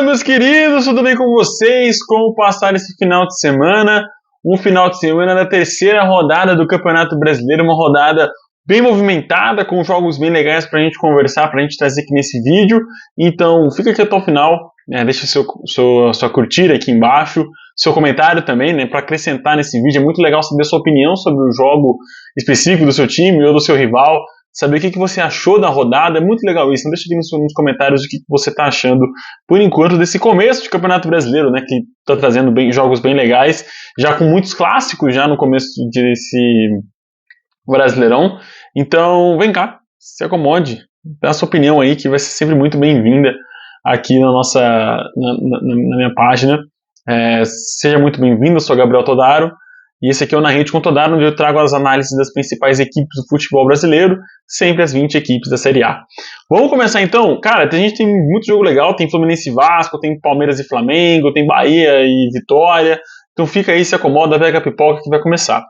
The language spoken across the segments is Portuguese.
Fala, meus queridos, tudo bem com vocês? Como passar esse final de semana? Um final de semana da terceira rodada do Campeonato Brasileiro, uma rodada bem movimentada, com jogos bem legais pra gente conversar, pra gente trazer aqui nesse vídeo. Então, fica aqui até o final, deixa sua curtida aqui embaixo, seu comentário também, né, para acrescentar nesse vídeo. É muito legal saber a sua opinião sobre o jogo específico do seu time ou do seu rival, saber o que você achou da rodada. É muito legal isso. Então deixa aqui nos comentários o que você está achando, por enquanto, desse começo de Campeonato Brasileiro, né, que está trazendo jogos bem legais, já com muitos clássicos já no começo desse Brasileirão. Então, vem cá, se acomode, dá a sua opinião aí, que vai ser sempre muito bem-vinda aqui na minha página. Seja muito bem-vindo, eu sou Gabriel Todaro, e esse aqui é o Na Rede com Todaro, onde eu trago as análises das principais equipes do futebol brasileiro, sempre as 20 equipes da Série A. Vamos começar então? Cara, a gente tem muito jogo legal, tem Fluminense e Vasco, tem Palmeiras e Flamengo, tem Bahia e Vitória, então fica aí, se acomoda, pega a pipoca que vai começar.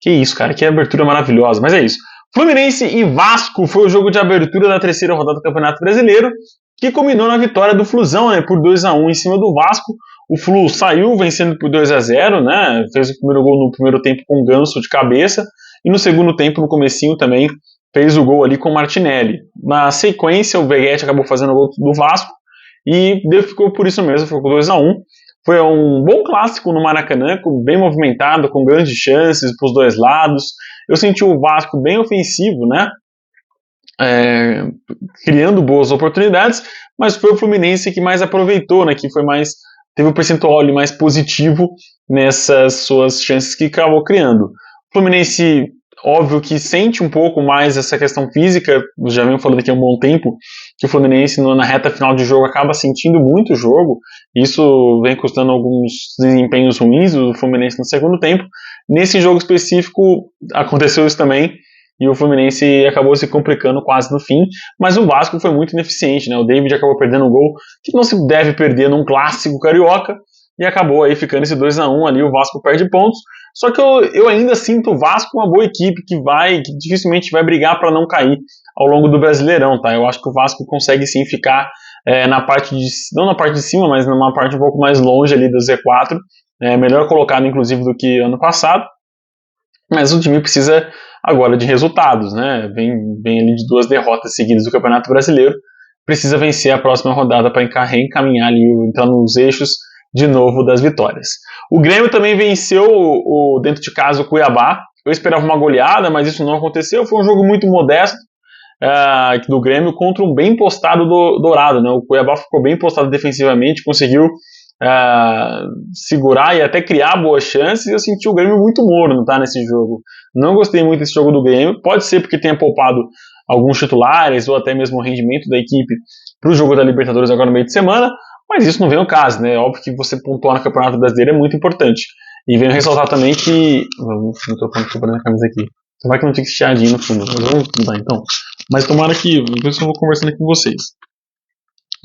Que isso, cara, que abertura maravilhosa, mas é isso. Fluminense e Vasco foi o jogo de abertura da terceira rodada do Campeonato Brasileiro, que culminou na vitória do Flusão, né, por 2-1 em cima do Vasco. O Flu saiu vencendo por 2-0, né, fez o primeiro gol no primeiro tempo com o Ganso de cabeça, e no segundo tempo, no comecinho também, fez o gol ali com o Martinelli. Na sequência, o Veguete acabou fazendo o gol do Vasco, e ficou por isso mesmo, ficou 2-1. Foi um bom clássico no Maracanã, bem movimentado, com grandes chances para os dois lados. Eu senti o Vasco bem ofensivo, né? Criando boas oportunidades, mas foi o Fluminense que mais aproveitou, né? Que teve um percentual ali mais positivo nessas suas chances que acabou criando. O Fluminense, óbvio que sente um pouco mais essa questão física, já venho falando aqui há um bom tempo, que o Fluminense na reta final de jogo acaba sentindo muito o jogo, isso vem custando alguns desempenhos ruins do Fluminense no segundo tempo. Nesse jogo específico aconteceu isso também, e o Fluminense acabou se complicando quase no fim, mas o Vasco foi muito ineficiente, né? O David acabou perdendo um gol que não se deve perder num clássico carioca, e acabou aí ficando esse 2-1 ali, o Vasco perde pontos. Só que eu ainda sinto o Vasco uma boa equipe que dificilmente vai brigar para não cair ao longo do Brasileirão, tá? Eu acho que o Vasco consegue sim ficar não na parte de cima, mas numa parte um pouco mais longe ali do Z4, melhor colocado inclusive do que ano passado, mas o time precisa agora de resultados, né? Vem ali de 2 derrotas seguidas do Campeonato Brasileiro, precisa vencer a próxima rodada para reencaminhar ali, entrar nos eixos de novo das vitórias. O Grêmio também venceu dentro de casa o Cuiabá. Eu esperava uma goleada, mas isso não aconteceu. Foi um jogo muito modesto do Grêmio contra um bem postado do Dourado, né? O Cuiabá ficou bem postado defensivamente, conseguiu segurar e até criar boas chances, e eu senti o Grêmio muito morno, tá, nesse jogo. Não gostei muito desse jogo do Grêmio, pode ser porque tenha poupado alguns titulares ou até mesmo o rendimento da equipe para o jogo da Libertadores agora no meio de semana, mas isso não vem ao caso, né? Óbvio que você pontuar no Campeonato Brasileiro é muito importante. E venho ressaltar também que... Vamos quebrando a camisa aqui. Tomara que não fique chiadinho no fundo. Mas vamos mudar então. Mas tomara que... Depois eu vou conversando aqui com vocês.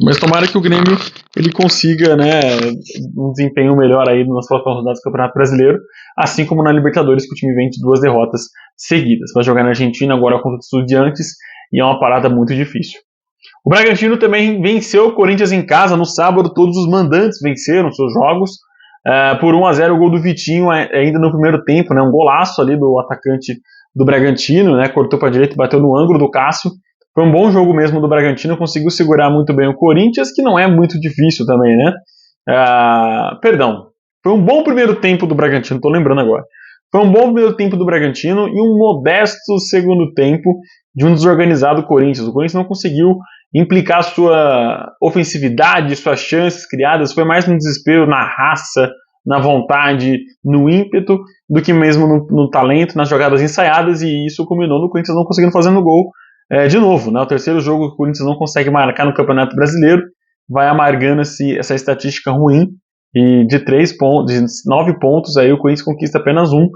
Mas tomara que o Grêmio ele consiga, né, um desempenho melhor aí nas próximas rodadas do Campeonato Brasileiro, assim como na Libertadores, que o time vem de 2 derrotas seguidas. Vai jogar na Argentina agora contra o Estudiantes, e é uma parada muito difícil. O Bragantino também venceu o Corinthians em casa no sábado. Todos os mandantes venceram seus jogos por 1-0. O gol do Vitinho ainda no primeiro tempo, né, um golaço ali do atacante do Bragantino, né, cortou para a direita e bateu no ângulo do Cássio. Foi um bom jogo mesmo do Bragantino, conseguiu segurar muito bem o Corinthians, que não é muito difícil também, né? Foi um bom primeiro tempo do Bragantino, tô lembrando agora. Foi um bom primeiro tempo do Bragantino e um modesto segundo tempo de um desorganizado Corinthians. O Corinthians não conseguiu implicar sua ofensividade, suas chances criadas, foi mais no desespero, na raça, na vontade, no ímpeto, do que mesmo no talento, nas jogadas ensaiadas, e isso culminou no Corinthians não conseguindo fazer no gol de novo, né? O terceiro jogo que o Corinthians não consegue marcar no Campeonato Brasileiro, vai amargando essa estatística ruim, e de 9 pontos, aí o Corinthians conquista apenas 1,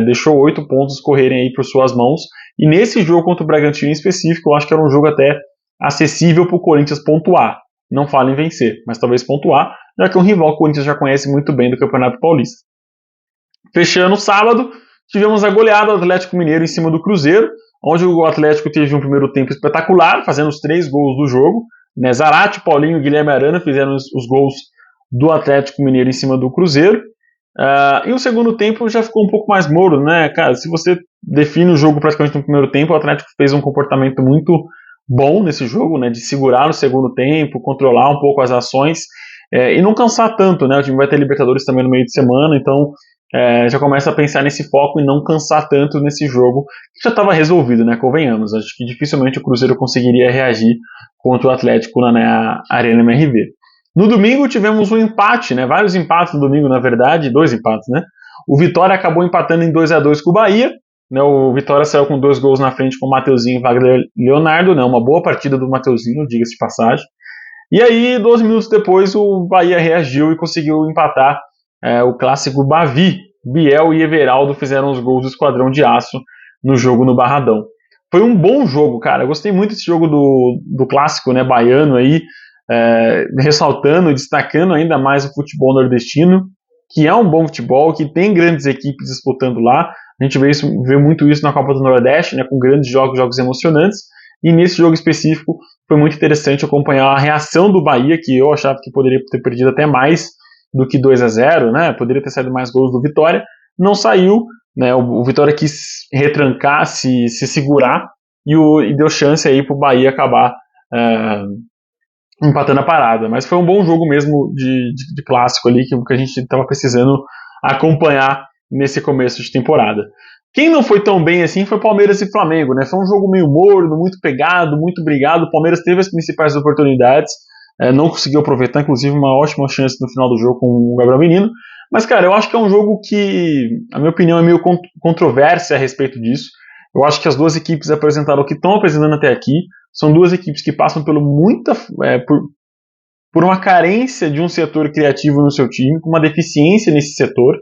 deixou 8 pontos correrem aí por suas mãos, e nesse jogo contra o Bragantino em específico, eu acho que era um jogo até acessível para o Corinthians pontuar, não falo em vencer, mas talvez pontuar, já que é um rival que o Corinthians já conhece muito bem do Campeonato Paulista. Fechando o sábado, tivemos a goleada do Atlético Mineiro em cima do Cruzeiro, onde o Atlético teve um primeiro tempo espetacular, fazendo os 3 gols do jogo, Né? Zarate, Paulinho e Guilherme Arana fizeram os gols do Atlético Mineiro em cima do Cruzeiro. E o segundo tempo já ficou um pouco mais morno, né, cara? Se você define o jogo praticamente no primeiro tempo, o Atlético fez um comportamento muito bom nesse jogo, né, de segurar no segundo tempo, controlar um pouco as ações e não cansar tanto, né? O time vai ter Libertadores também no meio de semana, então já começa a pensar nesse foco e não cansar tanto nesse jogo, que já estava resolvido, né? Convenhamos. Acho que dificilmente o Cruzeiro conseguiria reagir contra o Atlético na Arena MRV. No domingo tivemos um empate, né? Vários empates no domingo, na verdade, 2 empates, né? O Vitória acabou empatando em 2-2 com o Bahia, né? O Vitória saiu com 2 gols na frente com o Mateuzinho e Wagner Leonardo, né? Uma boa partida do Mateuzinho, diga-se de passagem. E aí, 12 minutos depois, o Bahia reagiu e conseguiu empatar o clássico Bavi. Biel e Everaldo fizeram os gols do Esquadrão de Aço no jogo no Barradão. Foi um bom jogo, cara. Eu gostei muito desse jogo do clássico, né, baiano aí, ressaltando e destacando ainda mais o futebol nordestino, que é um bom futebol, que tem grandes equipes disputando lá. A gente vê muito isso na Copa do Nordeste, né, com grandes jogos emocionantes. E nesse jogo específico foi muito interessante acompanhar a reação do Bahia, que eu achava que poderia ter perdido até mais do que 2-0, né? Poderia ter saído mais gols do Vitória. Não saiu, né? O Vitória quis retrancar, se segurar e deu chance aí pro Bahia acabar empatando a parada. Mas foi um bom jogo mesmo de clássico ali, que a gente estava precisando acompanhar nesse começo de temporada. Quem não foi tão bem assim foi Palmeiras e Flamengo, né? Foi um jogo meio morno, muito pegado, muito brigado. O Palmeiras teve as principais oportunidades, não conseguiu aproveitar, inclusive uma ótima chance no final do jogo com o Gabriel Menino. Mas, cara, eu acho que é um jogo que, a minha opinião, é meio controvérsia a respeito disso. Eu acho que as duas equipes apresentaram o que estão apresentando até aqui. São duas equipes que passam por uma carência de um setor criativo no seu time, com uma deficiência nesse setor.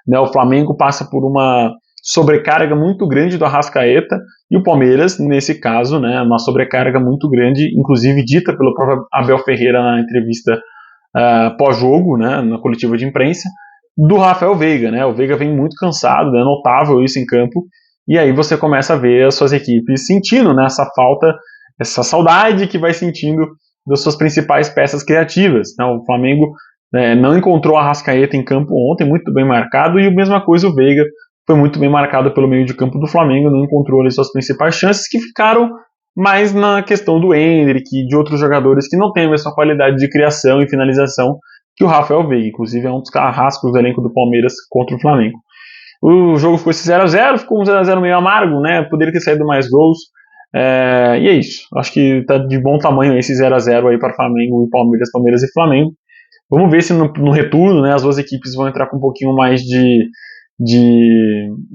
Né? O Flamengo passa por uma sobrecarga muito grande do Arrascaeta e o Palmeiras, nesse caso, né, uma sobrecarga muito grande, inclusive dita pelo próprio Abel Ferreira na entrevista pós-jogo, né, na coletiva de imprensa, do Rafael Veiga. Né? O Veiga vem muito cansado, é notável isso em campo, e aí você começa a ver as suas equipes sentindo, né, essa falta, essa saudade que vai sentindo das suas principais peças criativas. Né? O Flamengo não encontrou a Arrascaeta em campo ontem, muito bem marcado, e a mesma coisa o Veiga foi muito bem marcado pelo meio de campo do Flamengo, não encontrou ali suas principais chances, que ficaram mais na questão do Endrick e de outros jogadores que não têm a mesma qualidade de criação e finalização que o Rafael Veiga, inclusive é um dos carrascos do elenco do Palmeiras contra o Flamengo. O jogo ficou esse 0-0, ficou um 0-0 meio amargo, né? Poderia ter saído mais gols, e é isso. Acho que tá de bom tamanho esse 0-0 aí para Flamengo e Palmeiras, Palmeiras e Flamengo. Vamos ver se no retorno, né, as duas equipes vão entrar com um pouquinho mais de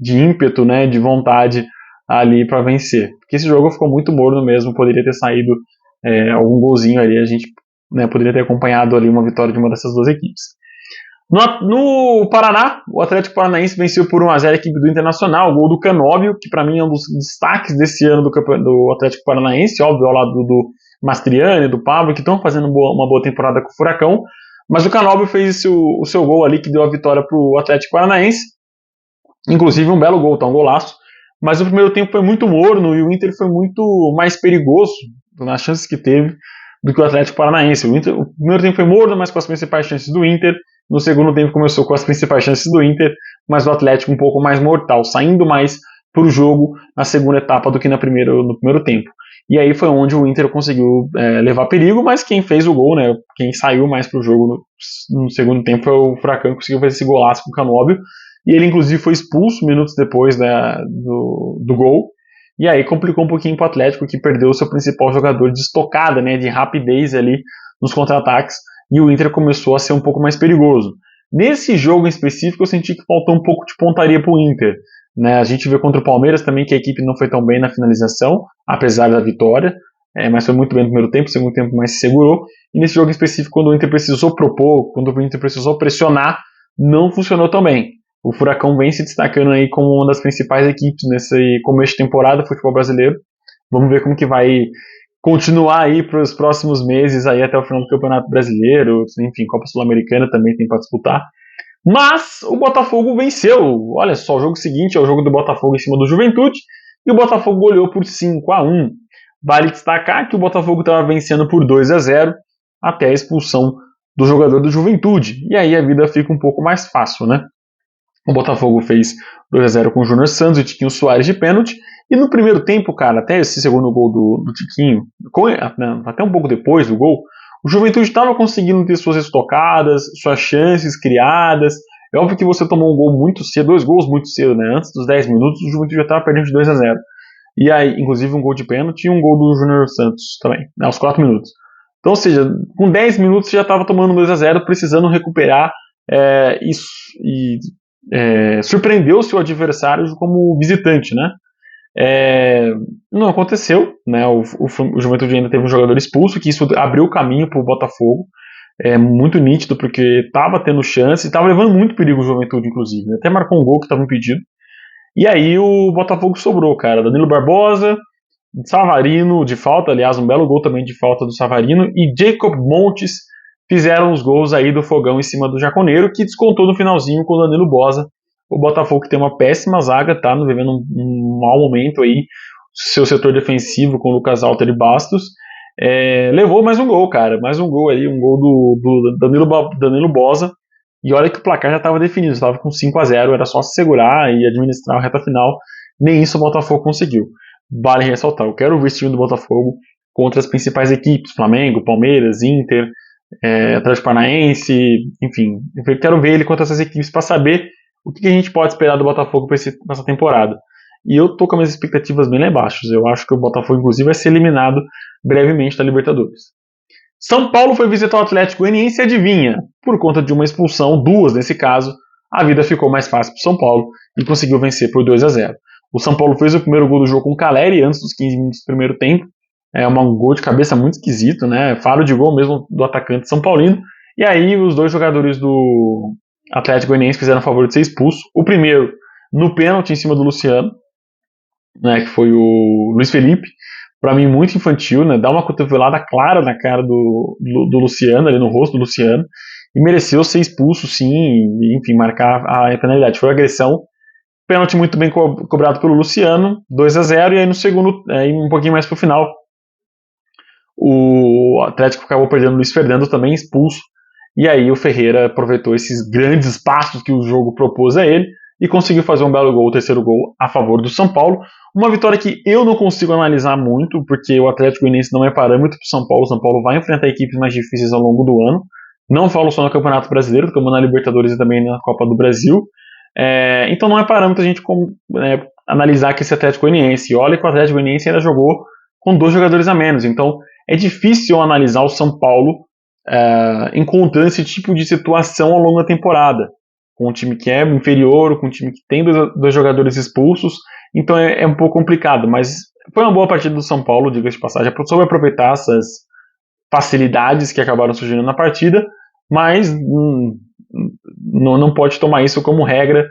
ímpeto, né, de vontade ali para vencer. Porque esse jogo ficou muito morno mesmo, poderia ter saído algum golzinho ali, a gente, né, poderia ter acompanhado ali uma vitória de uma dessas duas equipes. No Paraná, o Atlético Paranaense venceu por 1-0 a equipe do Internacional, o gol do Canóbio, que para mim é um dos destaques desse ano do Atlético Paranaense, óbvio, ao lado do Mastriani, do Pablo, que estão fazendo uma boa temporada com o Furacão, mas o Canóbio fez o seu gol ali, que deu a vitória para o Atlético Paranaense, inclusive um belo gol, tá, um golaço, mas o primeiro tempo foi muito morno e o Inter foi muito mais perigoso nas chances que teve do que o Atlético Paranaense. O primeiro tempo foi morno, mas com as principais chances do Inter. No segundo tempo começou com as principais chances do Inter, mas o Atlético um pouco mais mortal, saindo mais para o jogo na segunda etapa do que no primeiro tempo. E aí foi onde o Inter conseguiu levar perigo, mas quem fez o gol, né, quem saiu mais para o jogo no segundo tempo foi o Furacão, que conseguiu fazer esse golaço com o Canóbio. E ele inclusive foi expulso minutos depois do gol. E aí complicou um pouquinho para o Atlético, que perdeu o seu principal jogador de estocada, né, de rapidez ali nos contra-ataques, e o Inter começou a ser um pouco mais perigoso. Nesse jogo em específico, eu senti que faltou um pouco de pontaria para o Inter. Né? A gente viu contra o Palmeiras também que a equipe não foi tão bem na finalização, apesar da vitória, mas foi muito bem no primeiro tempo, no segundo tempo mais se segurou. E nesse jogo em específico, quando o Inter precisou propor, quando o Inter precisou pressionar, não funcionou tão bem. O Furacão vem se destacando aí como uma das principais equipes nesse começo de temporada do futebol brasileiro. Vamos ver como que vai continuar aí para os próximos meses, aí até o final do Campeonato Brasileiro, enfim, Copa Sul-Americana também tem para disputar. Mas o Botafogo venceu. Olha só, o jogo seguinte é o jogo do Botafogo em cima do Juventude, e o Botafogo goleou por 5-1. Vale destacar que o Botafogo estava vencendo por 2-0 até a expulsão do jogador do Juventude. E aí a vida fica um pouco mais fácil, né? O Botafogo fez 2-0 com o Júnior Santos e Tiquinho Soares de pênalti. E no primeiro tempo, cara, até esse segundo gol do Tiquinho, até um pouco depois do gol, o Juventude estava conseguindo ter suas estocadas, suas chances criadas. É óbvio que você tomou um gol muito cedo, 2 gols muito cedo, né? Antes dos 10 minutos, o Juventude já estava perdendo de 2-0. E aí, inclusive, um gol de pênalti e um gol do Júnior Santos também, né, aos 4 minutos. Então, ou seja, com 10 minutos você já estava tomando 2-0, precisando recuperar e surpreendeu o seu adversário como visitante, né? Não aconteceu, né? O Juventude ainda teve um jogador expulso, que isso abriu o caminho para o Botafogo. Muito nítido, porque estava tendo chance, estava levando muito perigo o Juventude, inclusive. Até marcou um gol que estava impedido. E aí o Botafogo sobrou, cara. Danilo Barbosa, Savarino de falta, aliás, um belo gol também de falta do Savarino, e Jacob Montes fizeram os gols aí do Fogão em cima do Jaconeiro, que descontou no finalzinho com o Danilo Boza. O Botafogo que tem uma péssima zaga, tá vivendo um mau momento aí, seu setor defensivo com o Lucas Alter e Bastos. Levou mais um gol, cara, mais um gol aí, um gol do Danilo Boza. E olha que o placar já estava definido, estava com 5-0, era só se segurar e administrar a reta final. Nem isso o Botafogo conseguiu. Vale ressaltar, eu quero ver esse time do Botafogo contra as principais equipes, Flamengo, Palmeiras, Inter, Atlético Paranaense, enfim. Eu quero ver ele contra essas equipes para saber o que a gente pode esperar do Botafogo para essa temporada. E eu tô com as minhas expectativas bem lá embaixo. Eu acho que o Botafogo, inclusive, vai ser eliminado brevemente da Libertadores. São Paulo foi visitar o Atlético Goianiense e adivinha, por conta de uma expulsão, 2 nesse caso, a vida ficou mais fácil para o São Paulo e conseguiu vencer por 2-0. O São Paulo fez o primeiro gol do jogo com o Caleri antes dos 15 minutos do primeiro tempo. Um gol de cabeça muito esquisito, né? Faro de gol mesmo do atacante São Paulino. E aí os 2 jogadores do Atlético Goianiense fizeram o favor de ser expulso. O primeiro no pênalti em cima do Luciano, né? Que foi o Luiz Felipe. Para mim, muito infantil, né? Dá uma cotovelada clara na cara do Luciano, ali no rosto do Luciano, e mereceu ser expulso, sim, e, enfim, marcar a penalidade. Foi agressão, pênalti muito bem cobrado pelo Luciano, 2-0, e aí no segundo, um pouquinho mais pro final, o Atlético acabou perdendo o Luiz Fernando também, expulso, e aí o Ferreira aproveitou esses grandes espaços que o jogo propôs a ele, e conseguiu fazer um belo gol, o terceiro gol a favor do São Paulo. Uma vitória que eu não consigo analisar muito, porque o Atlético Goianiense não é parâmetro para o São Paulo. O São Paulo vai enfrentar equipes mais difíceis ao longo do ano. Não falo só no Campeonato Brasileiro, como na Libertadores e também na Copa do Brasil. Então não é parâmetro a gente analisar que esse Atlético Goianiense. E olha que o Atlético Goianiense ainda jogou com 2 jogadores a menos. Então é difícil analisar o São Paulo encontrando esse tipo de situação ao longo da temporada, com um time que é inferior, com um time que tem 2 jogadores expulsos, então é um pouco complicado, mas foi uma boa partida do São Paulo, diga-se de passagem, soube aproveitar essas facilidades que acabaram surgindo na partida, mas não pode tomar isso como regra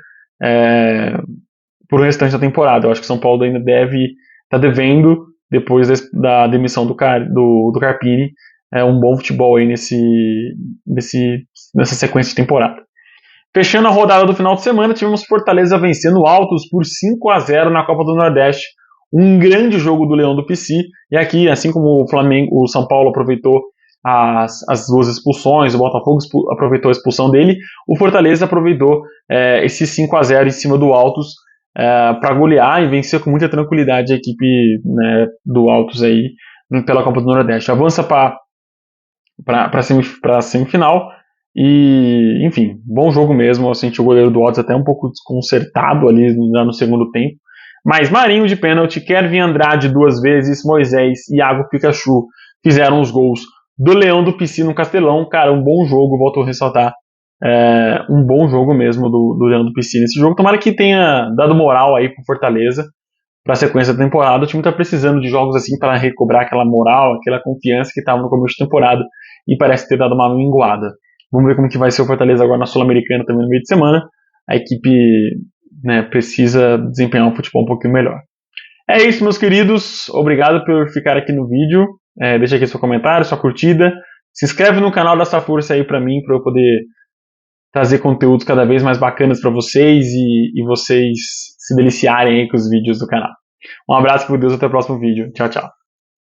por restante da temporada. Eu acho que o São Paulo ainda tá devendo, depois da demissão do Carpini, um bom futebol aí nessa sequência de temporada. Fechando a rodada do final de semana, tivemos Fortaleza vencendo Altos por 5-0 na Copa do Nordeste. Um grande jogo do Leão do Pici. E aqui, assim como o São Paulo aproveitou as 2 expulsões, o Botafogo aproveitou a expulsão dele, o Fortaleza aproveitou esse 5-0 em cima do Altos para golear e vencer com muita tranquilidade a equipe, né, do Altos aí pela Copa do Nordeste. Avança para a semifinal. E, enfim, bom jogo mesmo. Eu senti o goleiro do Altos até um pouco desconcertado ali no segundo tempo. Mas Marinho de pênalti, Kevin Andrade 2 vezes, Moisés e Iago Pikachu fizeram os gols do Leão do Pici no Castelão. Cara, um bom jogo, volto a ressaltar. Um bom jogo mesmo do Leão do Pici nesse jogo. Tomara que tenha dado moral aí pro Fortaleza para a sequência da temporada. O time tá precisando de jogos assim para recobrar aquela moral, aquela confiança que estava no começo da temporada e parece ter dado uma minguada. Vamos ver como que vai ser o Fortaleza agora na Sul-Americana também no meio de semana. A equipe, né, precisa desempenhar um futebol um pouquinho melhor. É isso, meus queridos. Obrigado por ficar aqui no vídeo. Deixa aqui seu comentário, sua curtida. Se inscreve no canal, dá essa força aí para mim, para eu poder trazer conteúdos cada vez mais bacanas para vocês e vocês se deliciarem aí com os vídeos do canal. Um abraço, por Deus, até o próximo vídeo. Tchau, tchau.